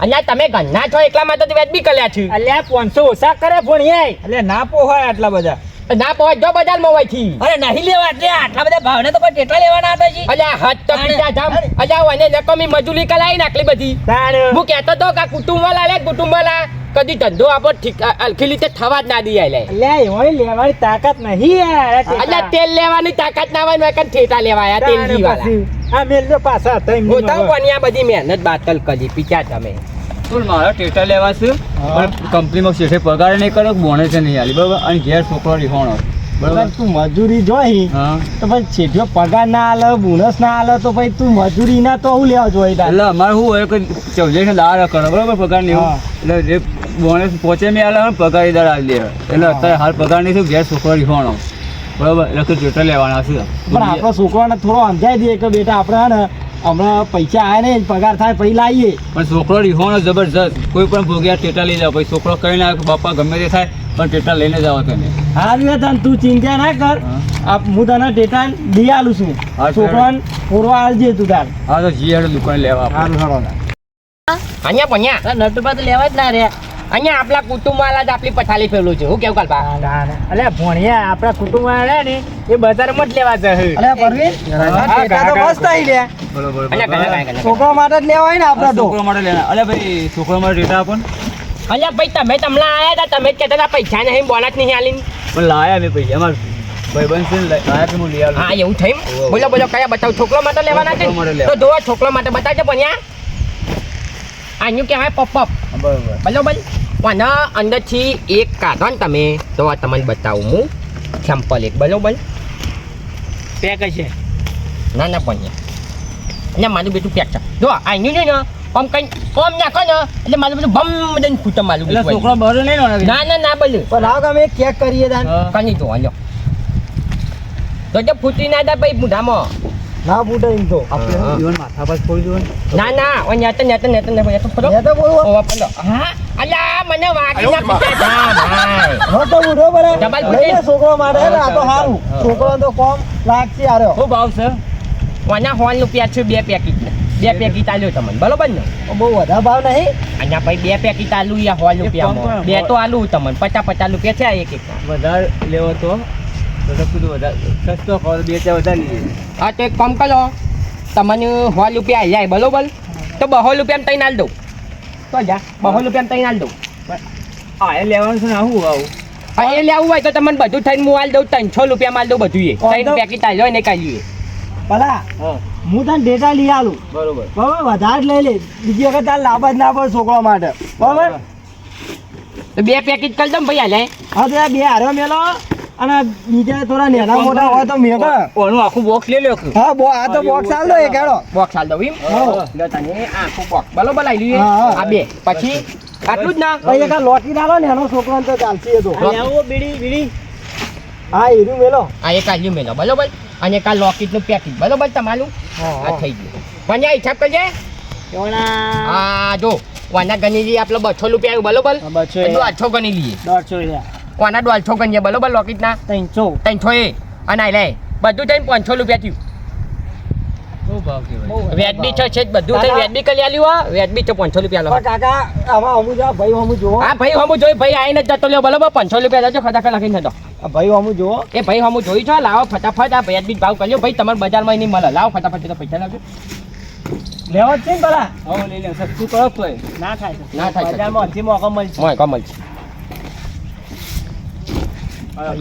અહીંયા તમે ઘરના છો એટલા માટે તો વ્યાજબી કર્યા છે અલ્યા 500 ઓછા કરે ભણ્યાય. એટલે ના પોહાય આટલા બધા. ના પહોંચ જો બજારમાં હોય થી અરે નહીં લેવા એટલે આટલા બધા ભાવને તો કોઈ ટેટા લેવાના હતા જી અલ્યા હાથ તો પીટા જામ અલ્યા વને નકમી મજૂરી કલાઈ નાખલી બધી તાણ. હું કહેતો તો કે કુટુંબવાળા લે કુટુંબવાળા કદી ધંધો આપણો ઠીક અલખી રીતે થવા જ ના દે લે અલ્યા એમાંય લેવાની તાકાત નહીં યાર આ ટેટા. અલ્યા તેલ લેવાની તાકાત ના હોય ને ઠેટા લેવાયા તેલ તાણ જી વાળા પછી આ મેલ તો પાછા હતા એમની ગોતાવ મગજ. પણ આ બધી મહેનત બાતલ કરી પીચા તમે મારા ટેટા લેવા છે પણ કંપનીમાં શેઠે પગાર નહીં કરો બોનસ નહીં આલી બરાબર અને ઘેર છોકરો રીહોણો બરાબર તું મજૂરી જોઈ હા તો પછી છેઠિયો પગાર ના આલે બોનસ ના આલે તો પછી તું મજૂરી ના તો હું લેવા જોઈએ તારે? એટલે અમારે શું હોય કે ચૌદે દાડા કરો બરાબર પગાર નહીં હા. એટલે જે બોનસ પહોંચે મેં આલે પગાર દર આવી દે એટલે અત્યારે હાલ પગાર નહીં થયું ઘેર છોકરો રીહોણો બરાબર એટલે કે ટેટા લેવાના છે પણ આપણો છોકરાને થોડો સમજાઈ દઈએ કે બેટા આપણે હે ને હમણાં પૈસા આવે ને પગાર થાય પછી લાવીએ. પણ છોકરો રીહોણો જબરજસ્ત કોઈ પણ ભોગ્યા ટેટા લઈ જાવ પછી છોકરો કહી ના કે બાપા ગમે તે થાય પણ ટેટા લઈને જાઓ તમે હા રે તને તું ચિંતા ના કર હું તને ટેટા લઈ આલું છું હા, છોકરાને પૂરવા આલજે તું તાર. હા તો જી હેડો દુકાન લેવા આપણે. સારું સારું અહીંયા પણ્યા નટુબા તો લેવા જ ના રે અહીંયા આપણા કુટુંબવાળા જ આપણી પથારી ફેરવું છે હું કેવું કાલબા અલ્યા ભણ્યા આપણા કુટુંબ વાળા ને એ બજારમાં જ લેવા જશે. અલ્યા પરવીન હા, ટેટા તો મસ્ત આવી લે બરોબર અહીંયા બરોબર. ઘણા ઘણા છોકરા માટે જ લેવાય ને આપણે તો છોકરો માટે લેના અલે ભાઈ છોકરો માટે ટેટા આપો ને અલ્યા ભાઈ તમે તમને આયા હતા તમે જ કહેતા હતા પૈસા નહીં બોનસ નહીં આલી પણ લાયા મેં પૈસા અમાર ભાઈબંધ છે ને લાયા તો હું લઈ આવું હા એવું થયું બોલો બોલો કયા બતાવ છોકરો માટે લેવાના છે છોકરો માટે તો લેવા. જોવો છોકરો માટે બતાવજો ભણ્યા આનું કહેવાય પપ બરોબર બરોબર અને અંદરથી એક કાઢો ને તમે તો આ તમને બતાવું હું સેમ્પલ એક બરોબર પેક છે ના ના ભણ્યા અને મારું બેટું પેક છે જો આનું ને આમ કઈ આમ નાખો ને એટલે મારું બધું બમ દઈને ખૂટે મારું એટલે બેટું છોકરો બરો નહીં ને ના ના ના બોલ્યું પણ આવ તમે ચેક કરીએ તાન કની જો હાલો તો જે ફૂટી ના દે ભાઈ મુઢામાં ના ફૂટે એમ તો હા. જીવન માથા પર છોડી દો ને ના ના ઓ નેતન ફરો મેં તો બોલવો ઓવા ફરો હા અલ્યા મને વાગી ના પીતા જા ભાઈ હા તો બુઢો બરે ડબલ લઈ લે ફૂટે. છોકરો માટે ને આ તો સારું છોકરો તો કોમ લાગશે આર્યો શું ભાવ છે ઓના હોલ નું પ્યાજ છે બે પેકેટ બે પેકેટ આલ્યો તમને બરોબર ને બહુ વધારે ભાવ નહીં અહીંયા ભાઈ બે પેકેટ આલુ યા હોલ રૂપિયામાં બે તો આલુ તમને 50 રૂપિયા છે એક એક વધારે લેવો તો કીધું વધારે સસ્તો ખાવ તો 2-4 વધારે લઈએ હા તો એક કામ કરો તમને હોલ રૂપિયા જાય બરોબર તો 200 રૂપિયામાં તઈને આલ દઉં તો જા 200 રૂપિયામાં તઈને આલ દઉં હા એ લેવાનું છે ને આવું આવું હા એ લેવું હોય તો તમને બધું થઈને હું આલ દઉં 300 રૂપિયામાં આલ દઉં બધું એ ત્રણ પેકેટ આલ્યો ને કાઢીએ ભલા હા હું તને ડેટા લઈ આલું બરોબર બરાબર વધારે જ લઈ લે બીજી વખત તાર લાભ જ ના પડે છોકરો માટે બરાબર તો બે પેકેટ કરી દઉં ભાઈ હાલે હા તો આ બે હારો મેલો અને બીજા થોડા નેના મોટા હોય તો મેં ઓનું આખું બોક્સ લઈ લ્યો હા આ તો બોક્સ આલ દો એક હેડો બોક્સ આલ દઉં એમ હા. લો તને આખું બોક્સ બરોબર આઈ લઈએ હા, હા. આ બે પછી આટલું જ ના પછી એક આ લોટી ડાલો ને એનો છોકરો તો ચાલશે એ તો હા હીરું મેલો આ એક આલ્યું મેલો બરોબર અને એક આ લોકેટનું પેકેટ બરોબર તમારું આ થઈ ગયું પણ આ હિસાબ કરજે આ જો વાના ગણી લઈએ આપણે 200 રૂપિયા આવ્યું બરોબર 200 ગણી લઈએ 150 વાના 200 ગણીએ બરોબર લોકેટના 300 એ અને આ લે બધું થઈને 500 રૂપિયા થયું શું ભાવ કહેવાય વ્યાજબી છે જ બધું થઈ વ્યાજબી કરી આલ્યું હો વ્યાજબી છે 500 રૂપિયા લો કાકા આમાં અમુ જો ભાઈ અમુ જોવો હા ભાઈ હમું જોઈ ભાઈ આવીને જ જતો લ્યો બરોબર 500 રૂપિયા દેજો ફટાફટ લખીને જતો ભાઈ અમુ જોવો એ ભાઈ હમું જોઈ છો લાવો ફટાફટ આ વ્યાજબી ભાવ કર્યો ભાઈ તમારે બજારમાં નહીં મળે લાવો ફટાફટ તો પૈસા લાવજો લેવો જ છે ને ભલા હવે લઈ લે સસ્તું કરો તો ના થાય ના થાય બજારમાં અડધી મોકો મળશે મોય કમલ છે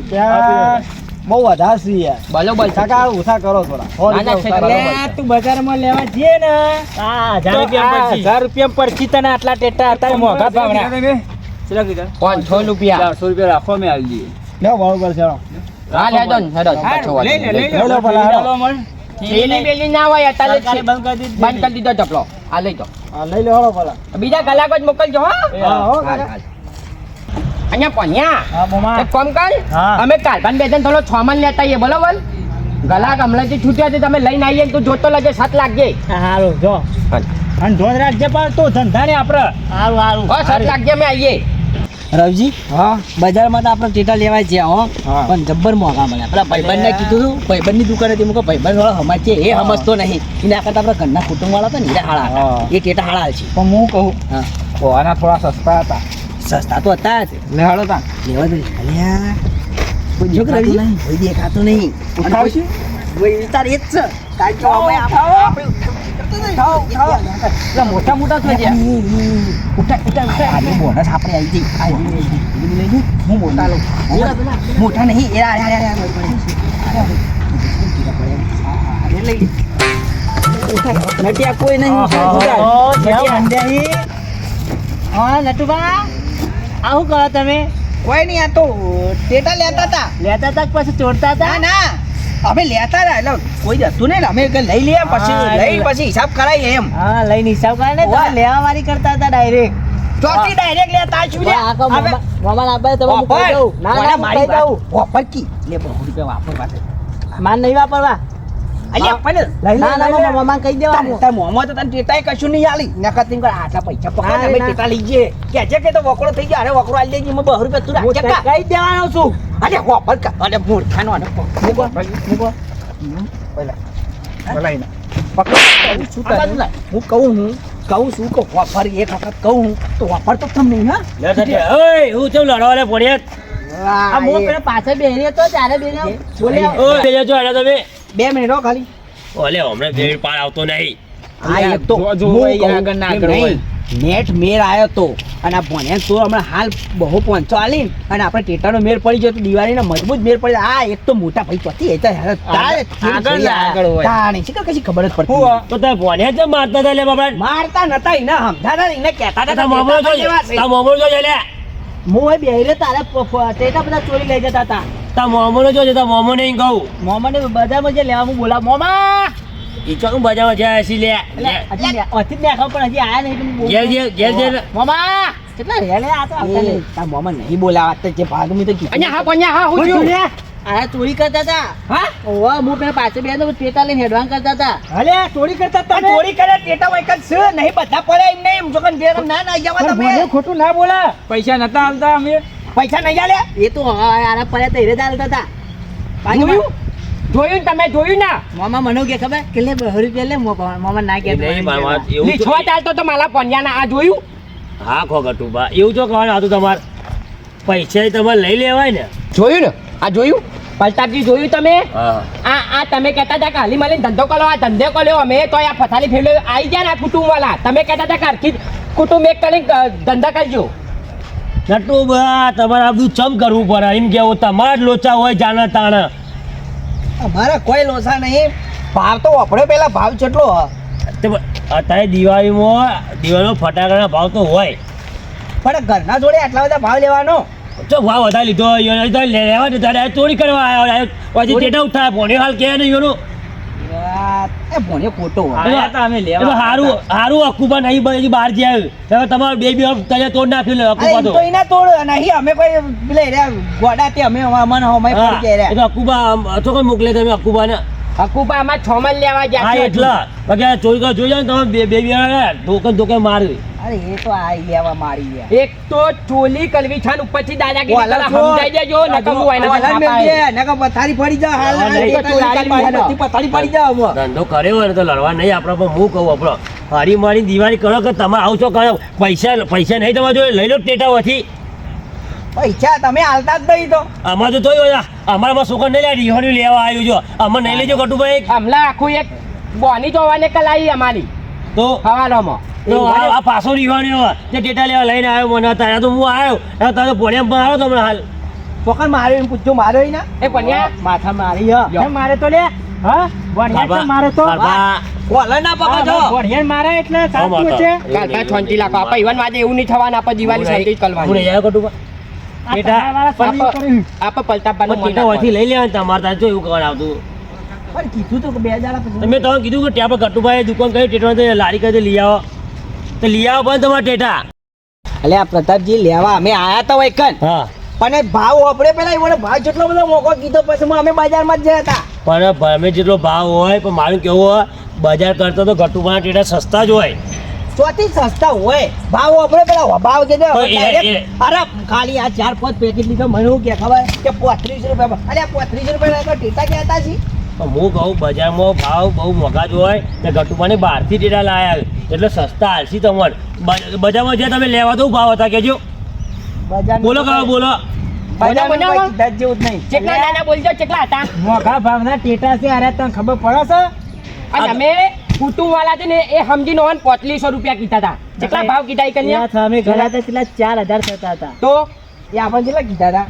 ત્યાં બહુ વધારે છે યાર બરોબર છે કાકા ઓછા કરો થોડા ના, ના, છે, બરાબર. તું બજારમાં લેવા જઈએ ને 1000 રૂપિયા પરથી તને આટલા ટેટા હતા મોંઘા ભાવના કેટલા કીધા 500 રૂપિયા 400 રૂપિયા રાખો મેં આલી દઈએ લે બરોબર છે હા લેજો ને હેડો પાછો વાળો. લઈ લો ભલા હાલો. થેલી બેલી ના હોય અત્યારે જ છે. બંધ કરી દીધી. બંધ કરી દીધો ચપલો આ લઈ જાઓ હા લઈ લો હળો ભલા બીજા કલાક જ મોકલજો હા હા, હો, હાલ, કાકા. હાલ. અહીંયા પન્યા હા મોમા એક કામ કર હા. અમે કાલભાન બે જણ થોડો 6 મણ લેતા આવીએ બરોબર ગલાક હમણાંથી છૂટ્યા છે તમે લઈને આવીએ ને તું જોતો લાગે 7 લાગજે હારું જો હાલ. અને ધોધ રાખજે પણ તું ધંધા ને આપણે હારું હારું હો 7 લાગજે અમે આવીએ રવજી હા બજારમાં તો આપણે ટેટા લેવાય છે હો હા. પણ જબ્બર મોંઘા મળે આપણા ભાઈબંધને કીધું હતું ભાઈબંધની દુકાને હતી મૂકો ભાઈબંધ વાળો હમાજ છે એ સમજતો નહીં એના કરતા આપણા ઘરના કુટુંબ વાળા હતા ને એ હાળા હતા. હા. એ ટેટા હાળા છે પણ હું કહું હા આના થોડા સસ્તા હતા સસ્તા તો હતા જ લેહાડો તા લેવા દે અલ્યા કોઈ જો કે રવજી કોઈ દેખાતું નહીં ઉઠાવશે? કોઈ વિચાર એ જ છે કાંઈ તો અમે આપણે મોટા મોટા થઈ ગયા ઉઠા ઉઠા ઉઠા આજે બોનસ આપણે આવી જઈ લઈ લે હું મોટા લઉં મોટા નહીં એ લઈ લે નટિયા કોઈ નહીં હા નટુબા આવું કરો તમે કોઈ નહીં આ તો ટેટા લેતા હતા લેતા હતા પછી ચોરતા હતા ના અમે લેતા હતા એટલે કોઈ હતું ને અમે લઈ લઈએ પછી લઈ પછી હિસાબ કરાય એમ હા લઈને હિસાબ કરાય ને તમે લેવા વાળી કરતા હતા ડાયરેક્ટ ચોથી ડાયરેક્ટ લેતા છું લે હવે મામા લાબા તમે હું કહી દઉં ના મારી દઉં વાપર કી લે 200 રૂપિયા વાપર પાસે માન નહીં વાપરવા અલ્યા પણ ના ના મામા કહી દેવાનું તાર મોમો તો તને ટેટાય કશું નહીં આલી નકર તીમ કર આટલા પૈસા પકડ અમે ટેટા લઈ જઈએ કે છે કે તો વકડો થઈ ગયો અરે વકડો આલી દેજી મે 200 રૂપિયા તું રાખજે કા કહી દેવાનો છું અરે વાપર કા અરે મૂર્ખાનો અરે મૂકો મૂકો પહેલા બોલાઈને પકડ શું કરે હું કહું છું કે વાપર એક વખત કહું તો વાપર તો તમને નહીં હા ઓય હું ચમ લડવા લે પડ્યા આ મો પેલા પાછળ બેહરી તો ત્યારે બેને બોલે ઓય બેજો છો આના તમે 2 મિનિટ હો ખાલી ઓલે હમણાં ભેળ પાર આવતો નહીં આ એક તો જો, હું ભાઈ, કહું આગળ ના એમ કરો, નહીં. નેટ મેર આવ્યો તો અને આ ભણ્યા તો હમણાં હાલ બહુ પહોંચો આલી અને આપણે ટેટાનો મેર પડી ગયો તો દિવાળીનો મજબૂત મેર પડી જાય. આ એક તો મોટા ભાઈ ચોથી એ તો આગળ હોય. તાણી શી કશી ખબર જ પડતી હું તો તાર ભોણિયા જ મારતા હતા લે બાબા. મારતા નતા એને સમજાતા એને કહેતા તાર હતા મોમો જો તાર મોમો જો લે હું બેહરે તારા ટેટા બધા ચોરી લઈ જતા હતા. તાર મોમો જો તાર મોમો ને કહું મોમાને બજારમાં જે લેવા હું બોલા મોમા ઈ ચોક બજારમાં જાય છે લે હજી દેખાવ પણ હજી આયા નહીં. ઘેર મોમા કેટલા રે આ તો આવતા નહીં. તાર મોમા નહીં બોલાવા તો જે ભાગ મેં તો કીધું. અહીંયા હા પન્યા હા હું છું આ ચોરી કરતા હતા. હા ઓવા હું પેલા પાછળ બેન ટેટા લઈને હેડવાન કરતા હતા. અલે ચોરી કરતા હતા. ચોરી કરે ટેટા વૈકલ છે નહીં બધા પડ્યા એમ નહીં જો કન બે ના ના જવા તમે ખોટું ના બોલા. પૈસા નતા આલતા અમે. પૈસા નહીં આલ્યા એ તો આરા પડ્યા તો હેરે ચાલતા હતા. જોયું તમે જોયું ના મામા મને કે ખબર કે લે 200 રૂપિયા લે મામા ના કે નહીં મામા એવું લીછવા ચાલતો તો માલા પન્યા ના આ જોયું હા ખો ગટુબા એવું તો કહેવાનું હતું તમારે પૈસા તમારે લઈ લેવાય ને. જોયું ને આ જોયું પલટાપજી જોયું તમે હા આ તમે કહેતા હતા કે હાલી માલી ધંધો કરો આ ધંધો કર્યો અમે તો આ પથારી ફેરલે આવી ગયા ને કુટુંબ વાળા તમે કહેતા હતા કે હરખી કુટુંબ એક કરીને ધંધા કરજો નટુબા તમારે આ બધું ચમ કરવું પડે એમ કેવું તમારા જ લોચા હોય જાણે તાણે. અમારા કોઈ લોસા નહીં. ભાવ તો વાપર્યો પેલા ભાવ કેટલો અત્યારે દિવાળીનો ફટાકડાના ભાવ તો હોય પણ ઘરના જોડે આટલા બધા ભાવ લેવાનો તો ભાવ વધારે લીધો લેવા દે તારે ચોરી કરવા આવ્યો પછી ટેટા ઉઠાય ભોણે હાલ કે નહીં એનું એ ભોને ખોટો આયા તા અમે લેવા. હારું અકુબા નહીં બધી બહાર જાય હવે તમારું બે તને તોડ નાખ્યું લે અકુબા તો એના તોડ નહીં અમે કોઈ પેલે ગોડા તે અમે અમને હમાઈ પડી ગયા એ તો અકુબા તો કોઈ મોકલે તમે અકુબાને હકુપા આમાં 6 માં લેવા હા ગયા એટલા બાકી ચોરી કરવા જોઈ જાય ને તમે બે ધોકે મારી અરે એ તો આ લેવા મારી ગયા એક તો ચોલી કલવી છાન ઉપરથી દાદાગીરી ઓલા કલા સમજાઈ દેજો નકર હું એના ઓલા છાપા મેં બે નકા પથારી પડી જા હાલ હા, નહીં તો ચોરી કરી મારી બધી પથારી પડી જા અમે ધંધો કર્યો હોય ને તો લડવા નહીં આપણે પણ હું કહું આપણો હારી મારી દિવાળી કરો કે તમે આવો છો કરો પૈસા નહીં તમારે જોઈએ લઈ લો ટેટાઓથી પૈસા તમે હાલતા જ નહીં તો અમારે તો જોયું અમારામાં છોકરા નહીં લે રિહોની લેવા આવ્યું છો અમે નહીં લેજો કટુભાઈ હમણાં આખું એક બોની જોવાને કલાઈ અમારી તો હવાલોમાં તો આ પાછો રિહોની જે ટેટા લેવા લઈને આવ્યો મને ત્યાં તો હું આવ્યો તારે તો પોણિયામાં આવ્યો તમને હાલ પોકર માર્યો એમ પૂછજો માર્યો ઈ ના એ પન્યા માથા મારી હ મારે તો લે હા વણિયા મારે તો કોલર ના પકડો છો વણિયા મારે એટલે સાચું માતા. છે. કાલકા છોંટી લાખો આપણે ઈવન વાજે એવું નહીં થવાનું આપણે દિવાળી શાંતિ જ હું કરવાની નહીં આવ્યો કટુભા આ બેટા, તમારા સર્વિસ કરી. આપણે પલટાવાનું ટેટા હોયથી લઈ લેવાનું તમારે ત્યાં જો એવું કરવાનું આવતું પણ કીધું તો કે 2000 પછી તમે તમે કીધું કે ત્યાં પર કટુભાઈ દુકાન કરી ટેટા લારી કરી લઈ આવો તો લઈ આવો પણ તમારા ટેટા અલે આ પ્રતાપજી લેવા અમે આયા તો વૈકન હા પણ એ ભાવ આપણે પેલા એવાનો ભાવ જેટલો બધો મોકો કીધો પછી અમે બજારમાં જ ગયા હતા પણ ભમે જેટલો ભાવ હોય પણ મારું કેવું હોય બજાર કરતા તો ગટુભાના ટેટા સસ્તા જ હોય ચોથી સસ્તા હોય ભાવ આપણે પેલા ભાવ કે એ- અરે ખાલી આ 4-5 પેકેટ લીધો મને શું કે ખબર કે 35 રૂપિયા અરે 35 રૂપિયા તો ટેટા કહેતા છે પણ હું કહું બજારમાં ભાવ બહુ મોંઘા જ હોય ને ગટુભાને બહારથી ટેટા લાયા એટલે સસ્તા હાલશી તમારે બજારમાં જે તમે લેવા તો ભાવ હતા કેજો બજારમાં બોલો કાકા બોલો બજારમાં બોલો, બોલો. કોઈ દસ જેવું જ નહીં ચેટલા નાના બોલજો ચેટલા હતા મોંઘા ભાવના ટેટા છે અરે તને ખબર પડે છે અને અમે કુટુંબ વાળા છે ને એ સમજીને ઓન 3500 રૂપિયા કીધા હતા કેટલા ભાવ કીધા ઈ કન્યા ત્યાં અમે ગયા હતા કેટલા 4000 થતા હતા તો એ આપણે કેટલા કીધા હતા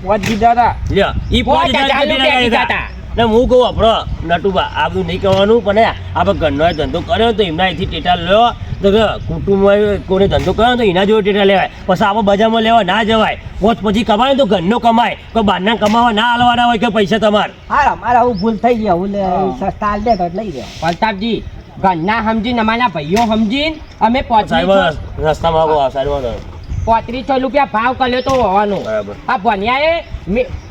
વાત દીધા હતા લ્યો ઈ 5000 રૂપિયા કીધા હતા ને હું કહું આપણો નટુબા આ બધું નહીં કરવાનું પણ આપણે ઘરનો ધંધો કર્યો તો એમના અહીંથી ટેટા લ્યો તો કે કુટુંબમાં કોઈને ધંધો કર્યો તો એના જોડે ટેટા લેવાય પછી આપણે બજારમાં લેવા ના જવાય પોત પછી કમાય તો ઘરનો કમાય કોઈ બહારના કમાવા ના હાલવાના હોય કે પૈસા તમારે હા અમારે આવું ભૂલ થઈ ગઈ હું સસ્તા હાલ દે તો લઈ જાય પ્રતાપજી ઘરના સમજીને અમારા ભાઈઓ સમજીને અમે સાહેબ 3500 રસ્તામાં આવો સાહેબ 3500 રૂપિયા ભાવ કર્યો તો હોવાનો બરાબર. આ ભણ્યાએ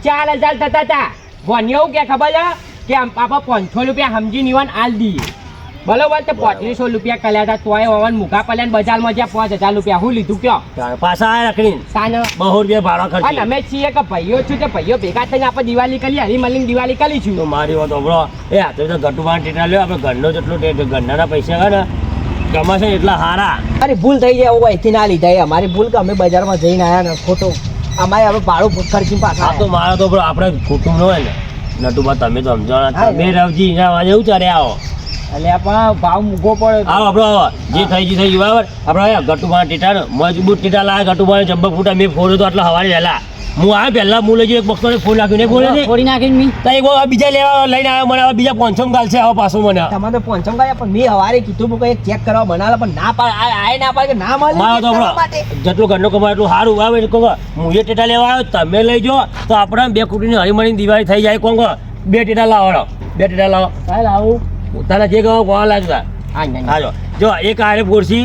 4000 થતા હતા ભણ્યો કે ખબર છે કે આપણે 500 રૂપિયા સમજીને ઈવન આલ દઈએ બરોબર તો 3500 રૂપિયા કર્યા હતા તોય હોવાનું મુખા પલ્યા બજારમાં જ્યાં 5000 રૂપિયા હું લીધું કયો પાછા આ રાખીને તાને 200 રૂપિયા ભાડા અને ખર્ચી અમે છીએ કે ભાઈઓ છું તે ભાઈઓ ભેગા થઈને આપણે દિવાળી કરીએ હરી મળીને દિવાળી કરીશું તો મારી વાત સાંભળો એ આ તો ગટુબાન ટેટા લ્યો આપણે ઘરનો જેટલો ઘરના પૈસા છે ને કમાશે ને એટલા હારા અરે ભૂલ થઈ જાય એવું અહીંથી ના લીધા એ અમારી ભૂલ કે અમે બજારમાં જઈને આવ્યા ને ખોટો અમારે હવે ભાડું ખર્ચી પાછા આ તો મારા તો આપણે કુટુંબ નો હોય ને નટુબા તમે તો સમજાણા હા, તમે રવજી એના વાજે એવું ચાલે આવો એટલે પણ ભાવ મૂકો પડે આવો આપણો જે થઈ ગયું બરાબર આપણે ગટુભાઈ ટેટા મજબૂત ટેટા લાયા ગટુભાઈ જબ્બર ફૂટા મેં ફોડ્યો તો એટલે હવારે વહેલા હું આવ્યો પહેલા હું લઈ એક બોક્સ ફોન નાખ્યું બોલે છે ફોડી નાખીને મી તો એક બીજા લેવા લઈને આવ્યો મને હવે બીજા 500 ગાલ છે આવો પાછો મને તમારે તો પહોંચમ ગયા પણ મેં હવારે કીધું કે ચેક કરવા બનાવેલા પણ ના પાડે આય ના પાડે કે ના મળે મારો તો આપણો જેટલું ઘરનો કમાય એટલું સારું આવે એટલે કહો હું એ ટેટા લેવા આવ્યો તમે લઈ જો તો આપણે બે કુટીની હળીમળીની દિવાળી થઈ જાય કોણ બે ટેટા લાવો બે ટેટા લાવો કાલ આવું તારા જે કહો કોણ લાગતા હા જો એક આરે ફોડસી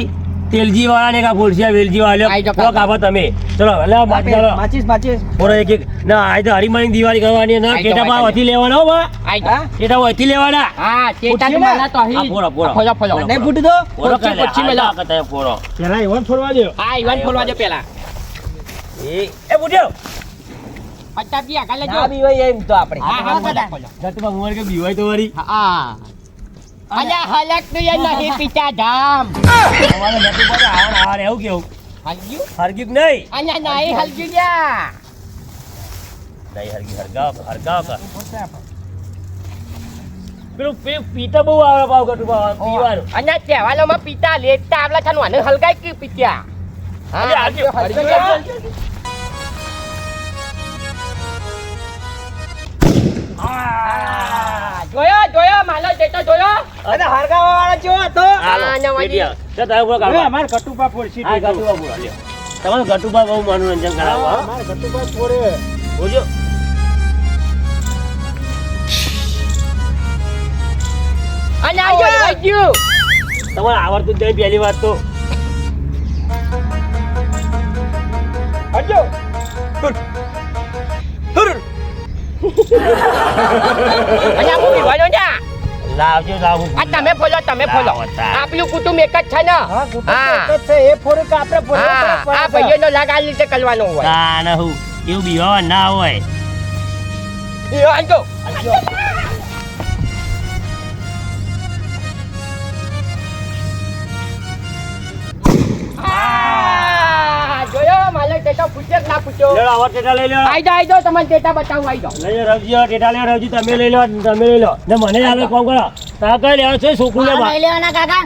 તેલજી વાળા ને કા ફોડસી વેલજી વાળા તો કાપો તમે ચલો એટલે માચીસ બોલો એક ના આ તો હળીમળીની દિવાળી કરવાની ના ટેટા ભાવ હતી લેવાના હો બા ટેટા ભાવ હતી લેવાના હા ટેટા તો માલા તો અહીં ફોડો ફોડો નહીં ફૂટી દો પછી મેલા ફોડો પેલા ઈવન ફોડવા દો હા ઈવન ફોડવા દે પેલા એ બુટ્યો પચાવી આગળ લેજો ના બી હોય એમ તો આપણે હા હા ફોડો ગટમાં મોર કે બીવાય તો વરી હા અલ્યા હલક તું એ નહીં પીતા ધામ અમારે નતું પડે આવા એવું કેવું હલગ્યું હરગીક નહીં અલ્યા નહીં હલગ્યું જા નહીં હરગી હરગાવ કા પેલું પીતા બહુ આવે પાવ ગટુ પીવાનું અલ્યા તહેવારોમાં પીતા લેતા આવલા છાનું આને હલગાઈ કે પીત્યા અલ્યા, હલગ્યું, હલગ્યું. જોયો માલો દેતો જોયો અને હરગાવા વાળા જો હતો હાલો, આ નવાજી. પેટીયા. તો તમે બોલો હવે કાકા. અમાર કટુપા ફોડસી હા, ગટુબા બોલો, લ્યો. તમારે ગટુબા બહુ મનોરંજન કરાવો હા? અમાર કટુપા ફોડે બોલજો. અને આયો વાગ્યું તમારે આવડતું જ નહીં પહેલી વાત તો હજો અલ્યા હું પીવાનો જા લાવજો લાવું આ તમે ફોલો લાવો તાર. આપણું કુટુંબ એક જ છે ને હા કુટુંબ હા. એક જ છે એ ફોડે કે આપણે ફોડે હા આ ભાઈઓનો લાગ આ રીતે કરવાનો હોય ના ના હું એવું બીવા ના હોય ઈયો આજો જોયો માલક ટેટા પૂછ્યો કે ના પૂછ્યો લેલો આવો ટેટા લઈ લો આઈ જાઓ તમારે ટેટા બતાવું આઈ જાઓ લઈ લો રવજી ટેટા લે રવજી તમે લઈ લો ને મને હાલે કોમ કરો તા કઈ લેવા છે છોકરું લેવા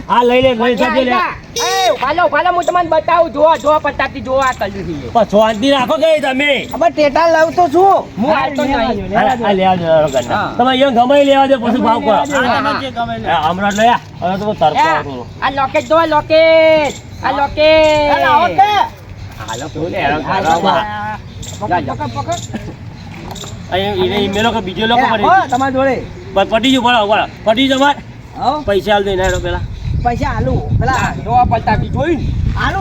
હા લઈ લે સજે લે એ ભાલો હું તમને બતાવું જો પતાતી જો આ કર્યું છે પણ શાંતિ રાખો કે તમે અમે ટેટા લાવ તો છું હું આવતો નહીં આ લેવા દો ગન્ના તમે અહીંયા ગમે લેવા દે પછી ભાવ કરો હમણાં લઈ હવે તો તરફો થોડો આ લોકેટ જો લોકેટ આ લોકેટ આવો કે હાલો બોલે અહીંયા મેલો કે બીજો લોકો હો પડી તમારા જોડે પટી ગયું બોલો પટી ગયું તમારે હો પૈસા હાલ દઈને પેલા પૈસા આલુ પેલા જો પતાતી જોયું ને આલુ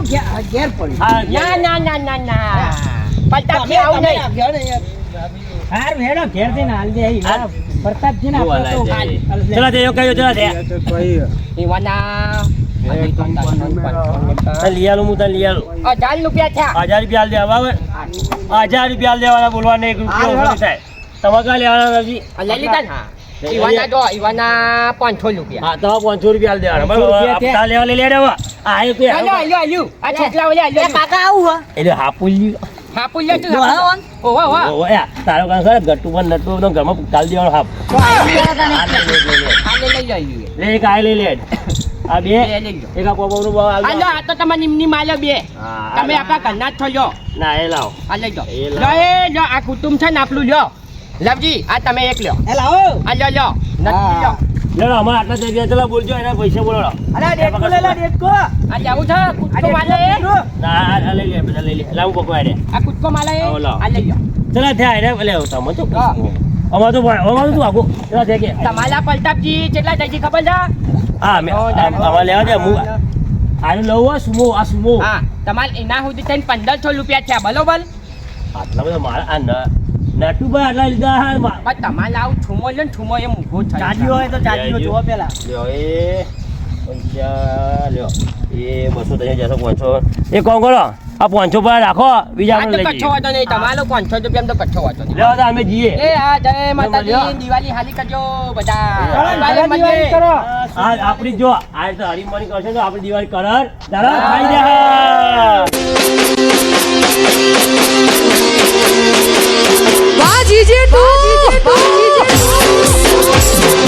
ઘેર પડ્યું હા ના પતાતી આવું નહીં હાર વેડો ઘેર જઈને હાલ દે હાલ. પ્રતાપજી ના ચલા તે કયો ચલા તે ઈવાના લિયાલું હું તને લિયાલું 1000 રૂપિયા થયા 1000 રૂપિયા હાલ દેવા 1000 રૂપિયા હાલ દેવાના બોલવાને 1 રૂપિયો હાલ, ઓછો થાય તમારે ક્યાં લેવાના રવજી લઈ લીધા ને ઈવાના જો ઈવાના 500 રૂપિયા હા તો 500 રૂપિયા હાલ દેવાના બરાબર હપ્તા લેવા લઈ લેવા આ એક આલ્યો આ છોકરા ઓલે આલ્યો કાકા આવું એટલે હાપુલ્યું હાપુલ લે તું દોહાવન? ઓવા ઓયા તારો કામ કરે ગટ્ટુ પણ નટુ તો ઘરમાં કાલ દેવાનો હાપ આ લઈ લે, લઈ લે. આ લઈ લો લે એક આ લઈ લે આ બે બે લઈ લો એક આ પોપોનું ભાવ હાલ આલો દો. આ તો તમારે નિમની માલો બે હા, તમે હાલો. આપણા ઘરના જ છો લ્યો ના એ લાવો આ લઈ લો એ લો એ લો આ કુટુંબ છે ને આપણું લ્યો લવજી આ તમે એક લ્યો એ લાવો આ લ્યો નથી લ્યો લેડો અમારે આટલા જગ્યાએ ચલો બોલજો એના પૈસા બોલો અરે ડેટકો લે લે ડેટકો આ જાવું છે કુટકો માલે એ ના આ લઈ લે બધા લઈ લે લાવું પકવાય રે આ કુટકો માલે એ આવો લાવો. આ લઈ લો ચલા થયા એને એટલે તમે તો હા. અમાર તો તું આખું ચલા થયા કે તમારા પલટાપજી કેટલા થઈ છે ખબર છે હા મેં અમારે લેવા દે હું આનું લઉં આ સુમો આ સુમો હા તમારે એના સુધી થઈને 1500 રૂપિયા થયા બરોબર આટલા બધા મારા આ નટુભાઈ આટલા લીધા હા પણ તમારે આવું છુમો લ્યો ને છુમો એ મૂકો થાય ચાજીઓ હોય તો ચાજીઓ જોવો પેલા લ્યો એ પૈસા લ્યો એ 200 જશો 500 એ કોણ કરો આ 500 પર રાખો બીજા આ આપણે તો લઈ કચ્છો જઈએ વાતો નહીં તમારો 500 રૂપિયા તો કચ્છો વાતો નહીં લેવા દે અમે જઈએ એ હા જય માતાજી મળ્યો. દિવાળી હાલી કરજો બધા દિવાળી મળીએ. કરો આ આપણી જો આ તો હરીમણી કરશે તો આપણી દિવાળી કરાર દાડા ખાઈ જા Bajije tu, bajije tu.